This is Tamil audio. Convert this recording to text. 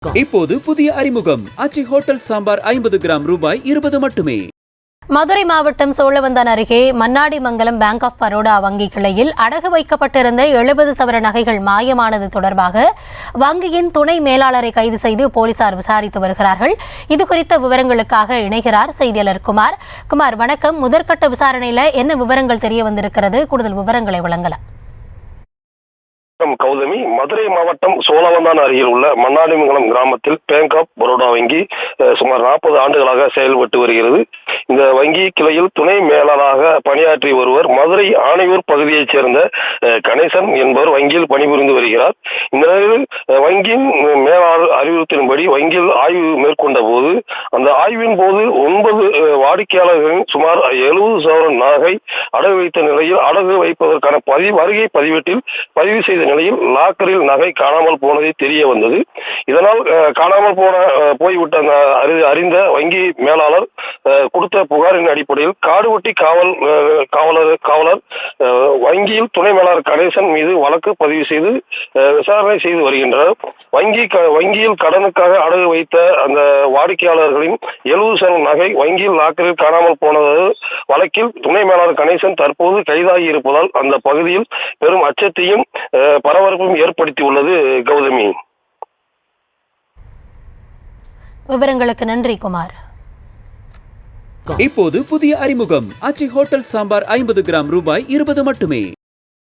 இப்போது புதிய அறிமுகம் ஆச்சி ஹோட்டல் சாம்பார் 50 கிராம் ரூபாய் 20 மட்டுமே. மதுரை மாவட்டம் சோழவந்தான் அருகே மன்னாடிமங்கலம் பேங்க் ஆஃப் பரோடா வங்கி கிளையில் அடகு வைக்கப்பட்டிருந்த 70 சவர நகைகள் மாயமானது தொடர்பாக வங்கியின் துணை மேலாளரை கைது செய்து போலீசார் விசாரித்து வருகிறார்கள். இதுகுறித்த விவரங்களுக்காக இணைகிறார் செய்தியாளர் குமார். வணக்கம். முதற்கட்ட விசாரணையில என்ன விவரங்கள் தெரிய வந்திருக்கிறது? கூடுதல் விவரங்களை வழங்கலாம். கௌதமி, மதுரை மாவட்டம் சோழவந்தான் அருகில் உள்ள மன்னாடிமங்கலம் கிராமத்தில் பேங்க் ஆஃப் பரோடா வங்கி சுமார் 40 ஆண்டுகளாக செயல்பட்டு வருகிறது. இந்த வங்கி கிளையில் துணை மேலாளராக பணியாற்றி ஒருவர் மதுரை ஆணையூர் பகுதியைச் சேர்ந்த கணேசன் என்பவர் வங்கியில் பணிபுரிந்து வருகிறார். இந்த நிலையில் வங்கியின் மேலாளர் அறிவுறுத்தின்படி வங்கியில் ஆய்வு மேற்கொண்ட போது அந்த ஆய்வின் போது 9 வாடிக்கையாளர்களின் சுமார் 70 சவரன் நகை அடகு வைத்த நிலையில் அடகு வைப்பதற்கான வருகை பதிவேட்டில் பதிவு செய்த நிலையில் லாக்கரில் நகை காணாமல் போனதை தெரிய வந்தது. இதனால் காணாமல் போய்விட்ட அறிந்த வங்கி மேலாளர் கொடுத்த புகாரின் அடிப்படையில் காடுவெட்டி காவலர் வங்கியில் துணை மேலாளர் கணேசன் மீது வழக்கு பதிவு செய்து விசாரணை செய்து வருகின்றனர். வங்கியில் கடனுக்காக அடகு வைத்த அந்த வாடிக்கையாளர்களின் 70 சவரன் நகை வங்கியில் லாக்கரில் காணாமல் போனது வழக்கில் துணை மேலாளர் கணேசன் தற்போது கைதாகி இருப்பதால் அந்த பகுதியில் பெரும் அச்சத்தையும் பரபரப்பும் ஏற்படுத்தி உள்ளது. கௌதமி, விவரங்களுக்கு நன்றி குமார். இப்போது புதிய அறிமுகம் ஆச்சி ஹோட்டல் சாம்பார் 50 கிராம் ரூபாய் 20 மட்டுமே.